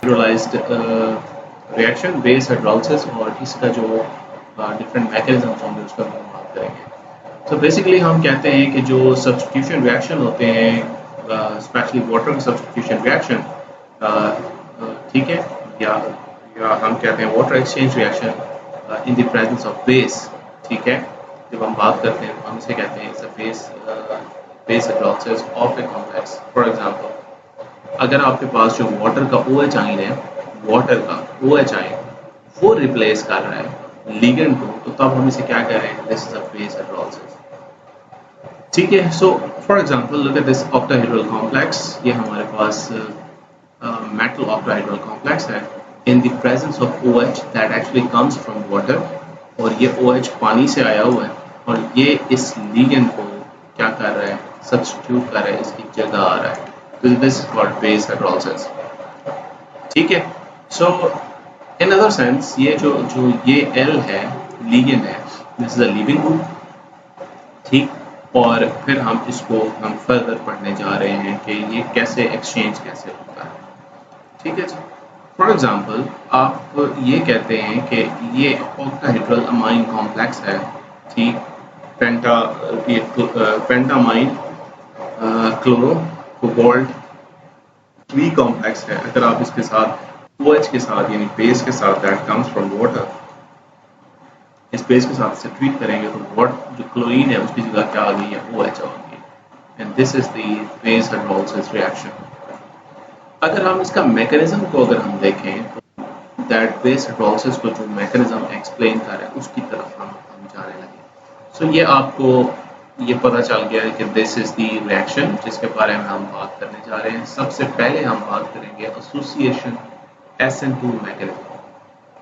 Hydrolysed reaction, base hydrolysis, और इसका जो डिफरेंट मैकेनिज्म्स होंगे उसका हम बात करेंगे। तो बेसिकली हम कहते हैं कि जो सब्स्टिट्यूशन रिएक्शन होते हैं, स्पेशली वाटर सब्स्टिट्यूशन रिएक्शन, ठीक है, या हम कहते हैं water exchange reaction in the presence of base, ठीक है। जब हम बात करते हैं हम इसे कहते हैं base hydrolysis of a complex. For example, अगर आपके पास जो वाटर का OH आयन है, वाटर का OH आयन वो रिप्लेस कर रहा है लिगेंड को, तो तब हम इसे क्या कह रहे हैं, this is a base hydrolysis, ठीक है। So for example look at this octahedral complex, ये हमारे पास मेटल ऑक्टाहेड्रल कॉम्प्लेक्स है in the presence of OH that actually comes from water, और ये OH पानी से आया हुआ है, और ये इस लिगेंड को क्या कर रहा है, सब्स्टिट्यूट कर रहा है, इसकी जगह आ रहा है, तो this is called base hydrolysis, ठीक है। सो इन अदर सेंस ये जो जो ये L है, लिगेंड है, this is a leaving group, ठीक। और फिर हम फर्दर पढ़ने जा रहे हैं कि ये कैसे एक्सचेंज कैसे होता है, ठीक है जी। फॉर एग्जांपल आप ये कहते हैं कि ये ऑक्टाहेड्रल अमाइन कॉम्प्लेक्स है, ठीक। पेंटामाइन क्लोरो कोबाल्ट 3 कॉम्प्लेक्स है। अगर आप इसके साथ OH के साथ यानी बेस के साथ दैट कम्स फ्रॉम वाटर, इस बेस के साथ से ट्रीट करेंगे तो जो क्लोरीन है उसकी जगह क्या आ गई है, OH आ गई है, and this is the base hydrolysis reaction. अगर हम इसका मैकेनिज्म को अगर हम देखें तो दैट बेस हाइड्रोलिसिस को जो मैकेनिज्म एक्सप्लेन कर रहा है उसकी तरफ हम जाने लगे। सो ये आपको ये पता चल गया है कि दिस इज द रिएक्शन जिसके बारे में हम बात करने जा रहे हैं। सबसे पहले हम बात करेंगे एसोसिएशन SN2 मैकेनिज्म।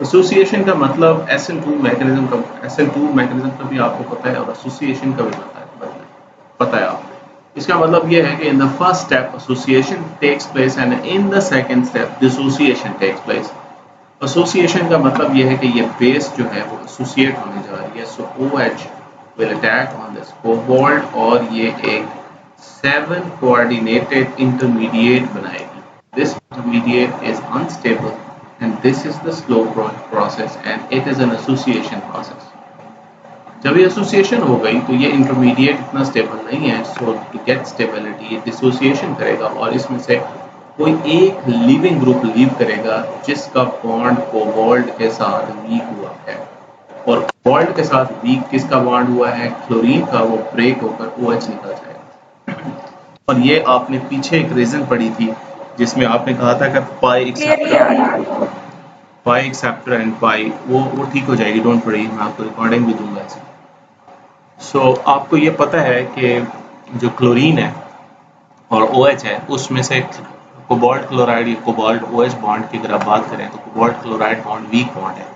एसोसिएशन का मतलब SN2 मैकेनिज्म का भी आपको पता है और एसोसिएशन का भी पता है आपको। इसका मतलब ये है कि in the first step association takes place and in the second step dissociation takes place. Association का मतलब ये है कि ये बेस जो है वो एसोसिएट होने जा रही है, सो OH will attack on this cobalt और ये एक 7 coordinated intermediate बनाएगी। This intermediate is unstable and this is the slow process and it is an association process। जब ये एसोसिएशन हो गई तो ये इंटरमीडिएट इतना स्टेबल नहीं है, सो टू गेट स्टेबिलिटी डिसोसिएशन करेगा और इसमें से कोई एक लिविंग ग्रुप लीव करेगा जिसका बॉन्ड कोबाल्ट के साथ वीक हुआ है, और कोबाल्ट के साथ वीक किसका बॉन्ड हुआ है, क्लोरीन का, वो ब्रेक होकर OH निकल जाएगा। और ये आपने पीछे एक रीजन पढ़ी थी जिसमें आपने कहा था कि पाई एक्सेप्टर एंड पाई वो ठीक हो जाएगी, डोंट वरी, मैं आपको रिकॉर्डिंग भी दूंगा ऐसे। सो आपको ये पता है कि जो क्लोरीन है और OH है उसमें से कोबाल्ट क्लोराइड या कोबाल्ट OH बॉन्ड की अगर आप बात करें तो cobalt chloride bond weak bond है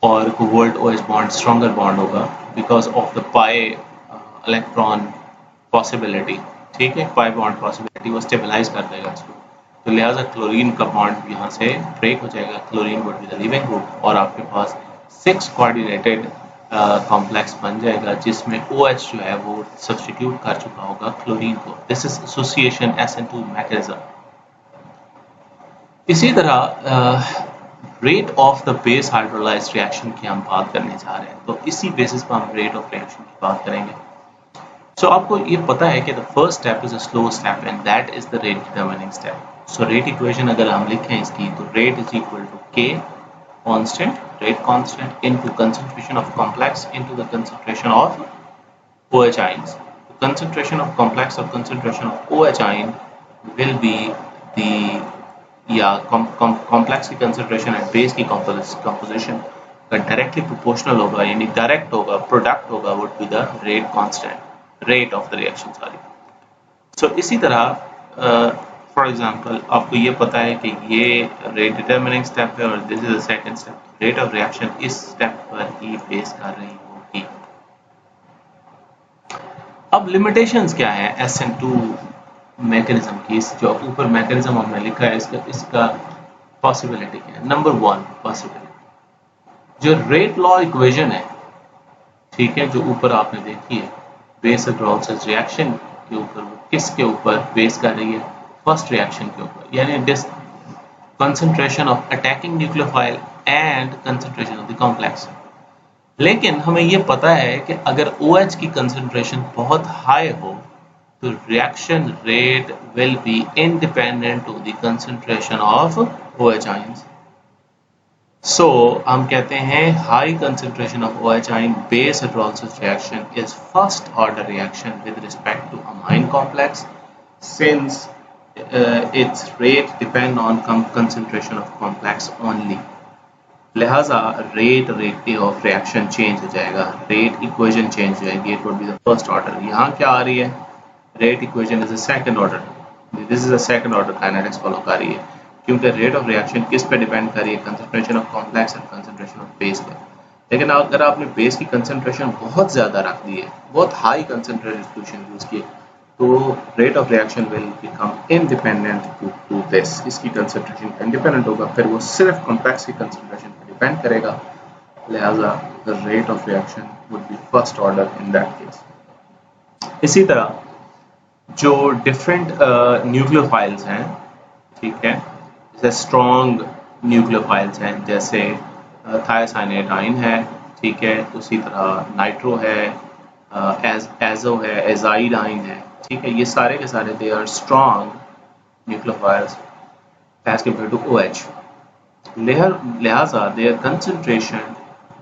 और cobalt OH bond stronger bond होगा because of the pi electron possibility, ठीक है। पाई बॉन्ड पॉसिबिलिटी वो स्टेबलाइज कर देगा इसको, तो लिहाजा क्लोरीन का बॉन्ड यहाँ से ब्रेक हो जाएगा, chlorine would be the leaving group और आपके पास 6 कोऑर्डिनेटेड कॉम्प्लेक्स बन जाएगा जिसमें OH जो है वो सब्स्टिट्यूट कर चुका होगा क्लोरीन को। This is association SN2 mechanism. इसी तरह rate of the base hydrolysed reaction की हम बात करने जा रहे हैं, तो इसी बेसिस पर हम रेट ऑफ रिएक्शन की बात करेंगे। सो आपको ये पता है कि the first step is a slow step and that is the rate determining step. So rate equation अगर हम लिखें इसकी तो rate is equal to K constant, rate constant into concentration of complex into the concentration of OH ions. The concentration of complex or concentration of OH ion will be the complex की concentration and base की composition का directly proportional होगा, यानी direct होगा, product होगा, would be the rate constant, rate of the reaction, sorry. So इसी तरह for example आपको ये पता है कि ये रेट डिटरमिनिंग स्टेप है और this is the second step, rate of reaction इस स्टेप पर ही बेस कर रही होगी। अब लिमिटेशंस क्या है SN2 मैकेनिज्म की, जो ऊपर मैकेनिज्म हमने लिखा है इसका पॉसिबिलिटी क्या है। नंबर 1 पॉसिबिलिटी, जो रेट लॉ इक्वेशन है, ठीक है, जो ऊपर आपने देखी है बेस हाइड्रोलिसिस रिएक्शन के ऊपर, वो किसके ऊपर बेस कर रही है, फर्स्ट रिएक्शन के ऊपर, यानी concentration of attacking nucleophile and concentration of the complex. लेकिन हमें ये पता है कि अगर OH की concentration बहुत high हो तो reaction rate will be independent to the concentration of OH ions. So हम कहते हैं high concentration of OH ion base hydrolysis reaction is first order reaction with respect to amine complex since its rate depend on concentration of complex only. लिहाजा rate of reaction change हो जाएगा, rate equation change हो जाएगी. It would be the first order. यहाँ क्या आ रही है? Rate equation is a second order. This is a second order kinetics follow कर रही है क्योंकि रेट ऑफ रिएक्शन किस पे डिपेंड कर रही है? Concentration of complex and concentration of base पर. लेकिन अगर आपने बेस की कंसंट्रेशन बहुत ज़्यादा रख दी है, बहुत हाई कंसंट्रेटेड सॉल्यूशन यूज़ किए, तो rate of reaction will become independent to this. इसकी कंसंट्रेशन इंडिपेंडेंट होगा, फिर वो सिर्फ कॉम्प्लेक्स की कंसंट्रेशन पर डिपेंड करेगा. लिहाजा the rate of reaction would be first order in that case. इसी तरह जो डिफरेंट न्यूक्लियोफाइल्स हैं, ठीक है, जैसे स्ट्रॉन्ग न्यूक्लियोफाइल्स हैं, जैसे थायोसाइनेटाइन है, ठीक है, उसी तरह नाइट्रो है, एजो है, एजाइडाइन है, ठीक है, ये सारे के सारे they are strong nucleophiles as compared to OH. लिहाजा their concentration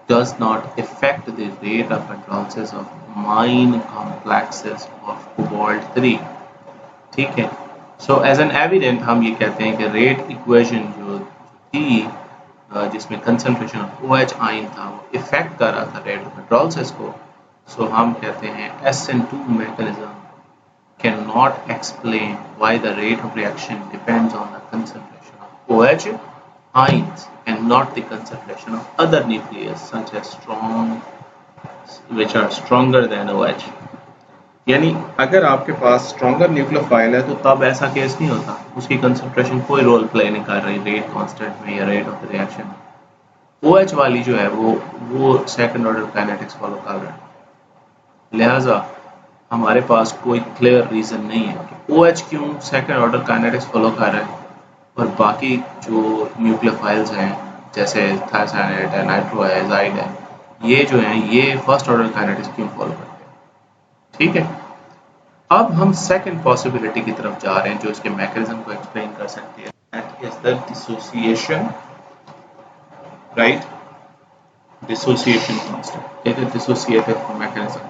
does not affect the rate of hydrolysis of amine complexes of cobalt 3. ठीक है. So as an evident हम ये कहते हैं कि रेट इक्वेशन जो थी जिसमें कंसंट्रेशन ऑफ OH आयन था वो इफेक्ट कर रहा था रेट ऑफ हाइड्रोलिसिस को. सो हम कहते हैं SN2 mechanism cannot explain why the rate of reaction depends on the concentration of OH ions and not the concentration of other nucleus such as which are stronger than OH. यानी अगर आपके पास stronger nucleophile है तो तब ऐसा case नहीं होता, उसकी कंसंट्रेशन कोई रोल प्ले नहीं कर रही रेट कांस्टेंट में या रेट ऑफ द रिएक्शन में. OH वाली जो है वो सेकंड ऑर्डर काइनेटिक्स फॉलो कर रहा है. लिहाजा हमारे पास कोई क्लियर रीजन नहीं है कि OH क्यों सेकंड ऑर्डर काइनेटिक्स फॉलो कर रहा है और बाकी जो न्यूक्लियोफाइल्स हैं जैसे थायोसाइनेट है, नाइट्रो है, एजाइड है, ये जो हैं ये फर्स्ट ऑर्डर काइनेटिक्स क्यों फॉलो करते हैं. ठीक है. अब हम सेकंड पॉसिबिलिटी की तरफ जा रहे हैं जो इसके मैकेनिज्म को एक्सप्लेन कर सकती है. That is the dissociation, right, dissociation constant. It is dissociative mechanism.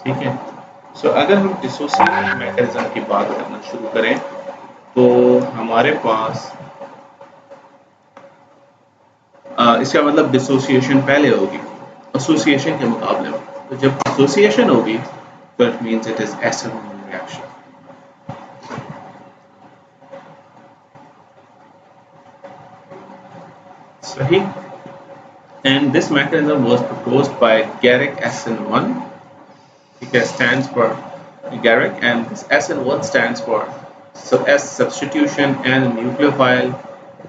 ठीक है. सो अगर हम डिसोसिएटिव मैकेनिज्म की बात करना शुरू करें तो हमारे पास इसका मतलब डिसोसिएशन पहले होगी एसोसिएशन के मुकाबले में. तो जब एसोसिएशन होगी तो it means it is acid reaction. सही. And this mechanism was proposed by Garrick SN1. It stands for Garrick, and this SN1 stands for S substitution and nucleophile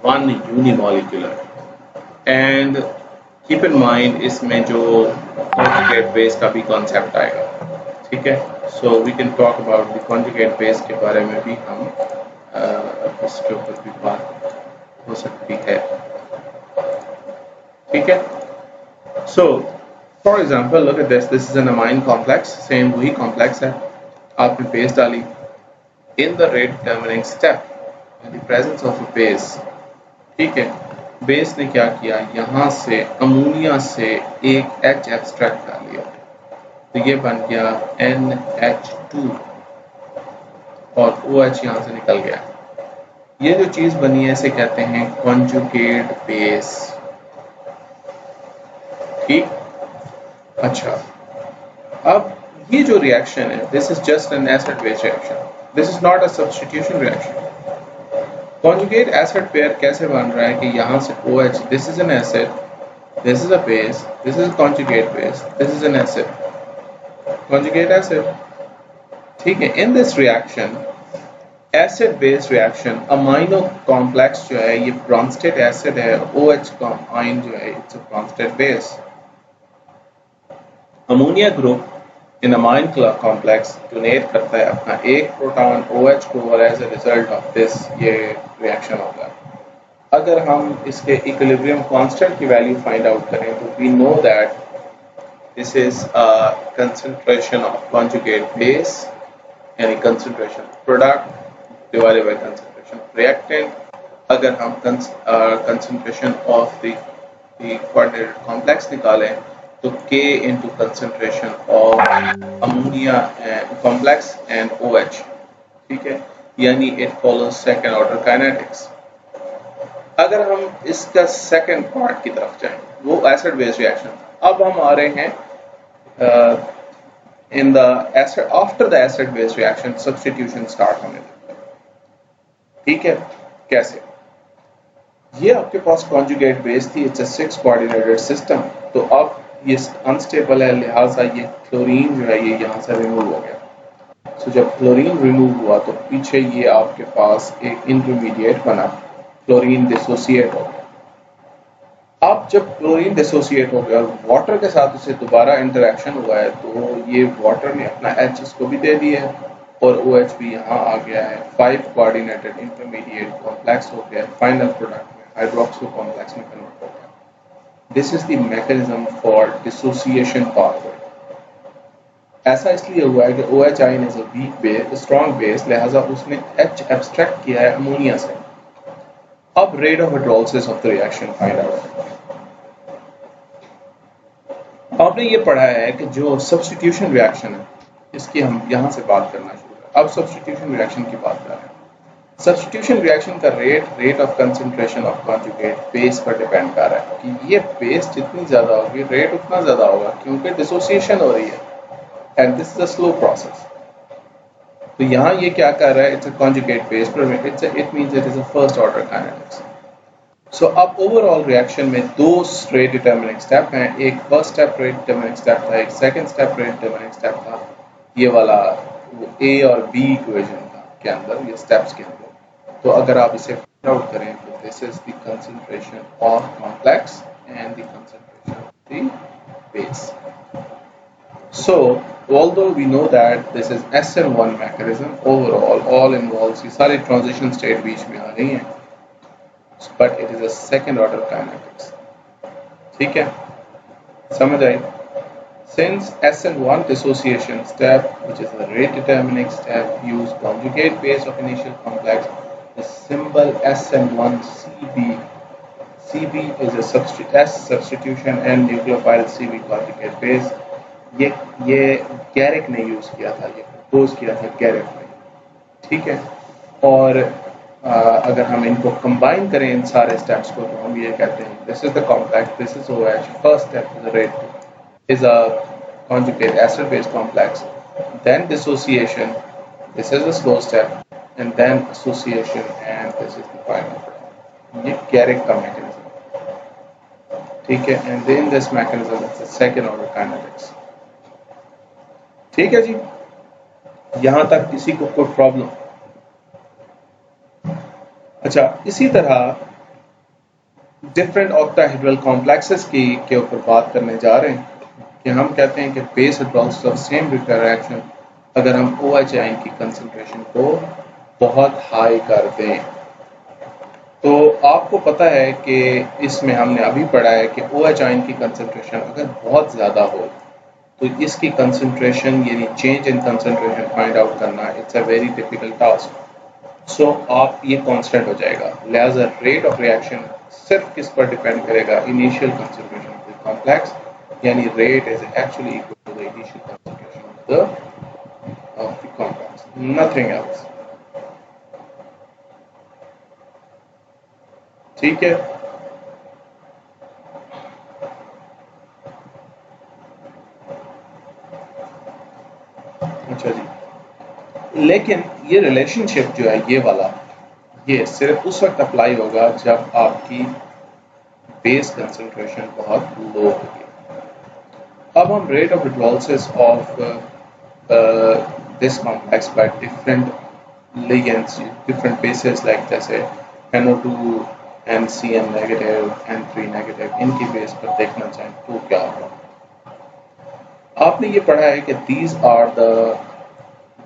1 unimolecular. And keep in mind इसमें जो conjugate base का भी concept आएगा. ठीक है. So we can talk about the conjugate base के बारे में भी हम इसके ऊपर भी बात हो सकती है. ठीक है. So for example look at this. This is an amine complex. Same वही complex है. आपने base डाली. In the rate determining step, in the presence of a base, ठीक है, बेस ने क्या किया, यहाँ से अमोनिया से एक H एक्सट्रैक्ट कर लिया तो ये बन गया NH2 और OH यहाँ से निकल गया. ये जो चीज बनी है इसे कहते हैं कॉन्जुगेट बेस. ठीक. अच्छा, अब ये जो रिएक्शन है this is just an acid base reaction. This is not a substitution reaction. Conjugate acid pair कैसे बन रहा है कि यहाँ से OH, this is an acid, this is a base, this is conjugate base, this is an acid, conjugate acid. ठीक है. In this reaction acid base reaction amino complex जो है ये ब्रॉन्स्टेड एसिड है, OH आयन जो है it's a Brønsted base. Ammonia group in amine complex donate करता है अपना एक प्रोटॉन OH को और as a result of this ये रिएक्शन होगा. अगर हम इसके इक्विलिब्रियम कांस्टेंट की वैल्यू फाइंड आउट करें तो we know that this is concentration of conjugate base यानी concentration product divided by concentration reactant. अगर हम concentration of the coordinated complex निकालें तो K into concentration of ammonia complex and OH, ठीक है, यानी it follows second order kinetics। अगर हम इसका सेकंड पार्ट की तरफ जाएं, वो एसिड बेस रिएक्शन। अब हम आ रहे हैं in the acid after the acid base reaction substitution start होने लगता है, ठीक है। कैसे? ये आपके पास कॉन्जुगेट बेस थी, इट्स अ 6 कोऑर्डिनेटेड सिस्टम। तो अब ये अनस्टेबल है, लिहाजा ये क्लोरीन जो है ये यहाँ से रिमूव हो गया। तो जब क्लोरीन रिमूव हुआ तो पीछे ये आपके पास एक इंटरमीडिएट बना, क्लोरीन डिसोसिएट हो गया। अब जब क्लोरीन डिसोसिएट हो गया और वाटर के साथ उसे दोबारा इंटरेक्शन हुआ है तो ये वाटर ने अपना H इसको भी दे दिया है और OH भी यहाँ आ गया है। 5 कोऑर्डिनेटेड इंटरमीडिएट कॉम्प्लेक्स हो गया, फाइनल प्रोडक्ट में हाइड्रोक्सो कॉम्प्लेक्स में कन्वर्ट हो गया। This is the mechanism for dissociation pathway. ऐसा इसलिए हुआ है कि OH ion is a weak base, strong base, लिहाजा उसने H एब्स्ट्रैक्ट किया है अमोनिया से। अब rate of hydrolysis of the reaction find out. आपने ये पढ़ा है कि जो सब्स्टिट्यूशन रिएक्शन है इसकी हम यहाँ से बात करना शुरू करें। अब सब्स्टिट्यूशन रिएक्शन की बात कर रहे हैं। सब्स्टिट्यूशन रिएक्शन का rate of concentration of conjugate base पर डिपेंड कर रहा है कि ये बेस जितनी ज्यादा होगी रेट उतना ज्यादा होगा, क्योंकि डिसोसिएशन हो रही है and this is a slow process. तो यहाँ ये क्या कर रहा है, इट्स अ कॉन्जुगेट बेस पर, it means it is a first order kinetics. So अब ओवरऑल रिएक्शन में 2 रेट डिटरमिनिंग स्टेप हैं, एक first step rate determining step था, एक second step rate determining step था। ये वाला A और B इक्वेशन के अंदर, ये स्टेप्स के अंदर। तो अगर आप इसे फाइंड आउट करें तो this is the concentration of complex and the concentration of the base. So although we know that this is SN1 mechanism overall, all involves, ये सारी transition state बीच में आ रही हैं, but it is a second order kinetics, ठीक है, समझ आई? Since SN1 dissociation step, which is the rate determining step, use conjugate base of initial complex, the symbol SN1CB. CB is a substitution and nucleophile CB conjugate base. ये गैरिक ने use किया था, ये propose किया था गैरिक ने, ठीक है। और अगर हम इनको कंबाइन करें इन सारे स्टेप्स को तो हम ये कहते हैं this is the complex, this is OH, first step is rate is a conjugate acid base complex, then dissociation, this is the slow step, and then association, and this is the final step. ये Garrick का mechanism, ठीक है, and then this mechanism is the second order kinetics, ठीक है जी। यहां तक किसी को कोई प्रॉब्लम? अच्छा, इसी तरह डिफरेंट ऑक्टाहेड्रल कॉम्प्लेक्सेस की के ऊपर बात करने जा रहे हैं कि हम कहते हैं कि base hydrolysis of same reaction, अगर हम OH आयन की कंसंट्रेशन को बहुत हाई कर दें तो आपको पता है कि इसमें हमने अभी पढ़ा है कि OH आयन की कंसंट्रेशन अगर बहुत ज़्यादा हो तो इसकी कंसंट्रेशन यानी change in concentration find out करना it's a very difficult task. So आप ये कांस्टेंट हो जाएगा, लिहाजा रेट ऑफ रिएक्शन सिर्फ किस पर डिपेंड करेगा, initial concentration of the complex, यानी rate is actually equal to the initial concentration of the complex, nothing else, ठीक है। अच्छा जी, लेकिन ये रिलेशनशिप जो है ये वाला, ये सिर्फ उस वक्त अप्लाई होगा जब आपकी बेस कंसंट्रेशन बहुत लो होगी। अब हम rate of hydrolysis of this complex by different ligands, different bases like जैसे NO2, NCN negative, N3 negative, इनकी बेस पर देखना चाहें तो क्या होगा? आपने ये पढ़ा है कि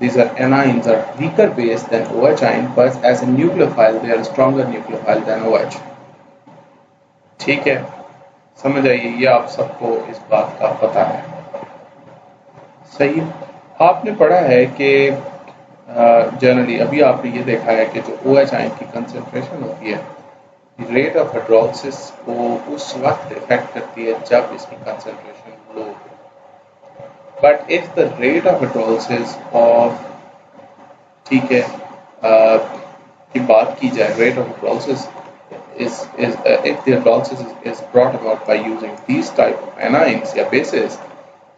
these are anions are weaker base than OH ion, but as a nucleophile they are stronger nucleophile than OH. ठीक है, समझ आइए, ये आप सबको इस बात का पता है। सही है। आपने पढ़ा है कि जनरली अभी आपने ये देखा है कि जो OH आयन की कंसंट्रेशन होती है, रेट ऑफ हाइड्रोलिसिस को उस वक्त इफेक्ट करती है जब इसकी कंसंट्रेशन लो हो। But if the rate of hydrolysis of, ठीक है, की बात की जाए, rate of hydrolysis is if the hydrolysis is brought about by using these type of anions या bases,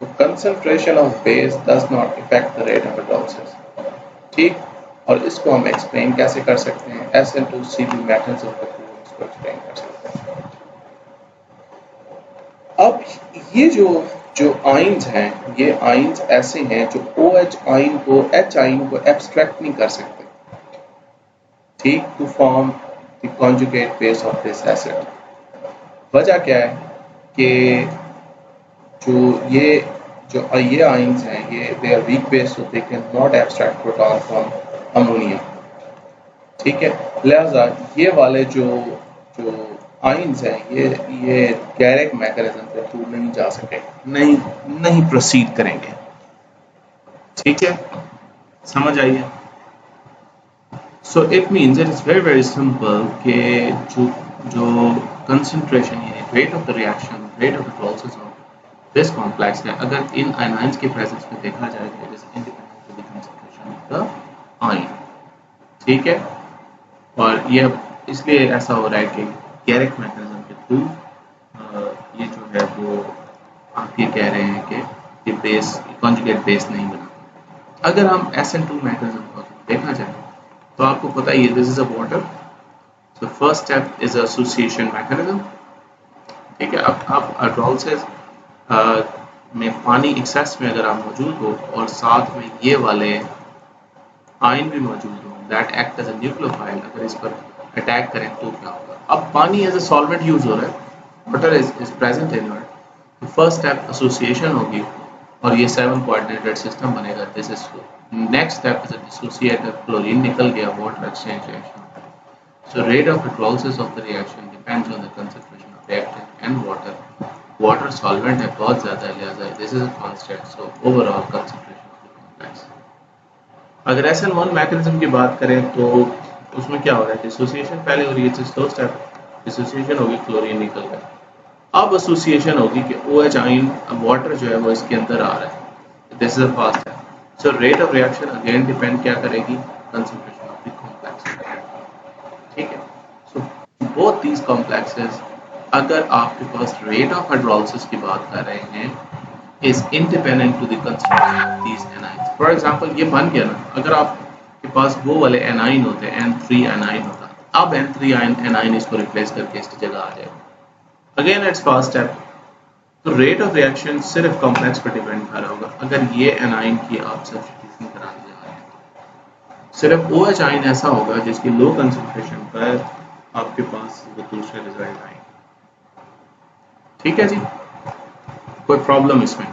the concentration of base does not affect the rate of hydrolysis। ठीक, और इसको हम एक्सप्लेन कैसे कर सकते हैं, SN2CB मैकेनिज्म के थ्रू हम इसको एक्सप्लेन कर सकते हैं। अब ये जो आयन्स हैं, ये आयन्स ऐसे हैं जो OH आयन को H आयन को एब्स्ट्रैक्ट नहीं कर सकते, ठीक, to form the conjugate base of this acid. वजह क्या है कि जो ये आयन्स हैं, ये they are weak base, so they can not abstract proton from ammonia, ठीक है। लिहाजा ये वाले जो आयन्स हैं, ये गैरिक मैकेनिज्म के थ्रू नहीं जा सके, नहीं प्रोसीड करेंगे, ठीक है, समझ आइए। So it means it is very very simple कि जो कंसंट्रेशन यानी rate of the reaction, rate of the process of this complex है, अगर इन आयनाइंस के प्रेजेंस में देखा जाए तो it is independent of the concentration of the ion, ठीक है। और ये इसलिए ऐसा हो रहा है कि गैरिक मैकेनिज्म के थ्रू ये जो है वो आप ये कह रहे हैं कि ये बेस कॉन्जुगेट बेस नहीं बना। अगर हम SN2 मैकेनिज्म को देखा जाए तो आपको पता ही है, this is a water, so first step is association mechanism, ठीक है। अब आप हाइड्रोलिसिस में पानी एक्सेस में अगर आप मौजूद हो और साथ में ये वाले आयन भी मौजूद हो, that act as a nucleophile, अगर इस पर अटैक करें तो क्या होगा। अब पानी एज अ सॉल्वेंट यूज हो रहा है, water is present in it, तो फर्स्ट स्टेप एसोसिएशन होगी और ये 7 कोऑर्डिनेटेड सिस्टम बनेगा। This is next step is dissociated chlorine निकल गया, water exchange reaction. So rate of hydrolysis of the reaction depends on the concentration of reactant and water solvent है बहुत ज्यादा है, लिहाजा this is a constant, so overall concentration of the complex. अगर SN1 mechanism की बात करें तो उसमें क्या हो रहा है, डिसोसिएशन पहले हो रही है, स्लो स्टेप डिसोसिएशन होगी, क्लोरीन निकल गया। अब एसोसिएशन होगी कि OH आयन वाटर जो है वो इसके अंदर आ रहा है, this is a fast step. So rate of reaction again depend क्या करेगी, कंसंट्रेशन ऑफ द कॉम्प्लेक्स, ठीक है। सो बोथ दीज कॉम्प्लेक्सेस, अगर आपके पास रेट ऑफ हाइड्रोलिसिस की बात कर रहे हैं, is independent to the concentration of these anions. For example ये बन गया ना, अगर आपके पास वो वाले एनाइन होते, N3 एनाइन होता, अब N3 एनाइन इसको रिप्लेस करके इसकी जगह आ जाएगा, अगेन इट्स फर्स्ट स्टेप। तो रेट ऑफ रिएक्शन सिर्फ कॉम्प्लेक्स पर डिपेंड कर रहा होगा। अगर ये एनाइन की आप सब्स्टिट्यूशन कराने जा रहे हैं, सिर्फ OH आयन ऐसा होगा जिसकी लो कंसंट्रेशन पर आपके पास वो दूसरे रिजल्ट आएंगे, ठीक है जी, कोई प्रॉब्लम इसमें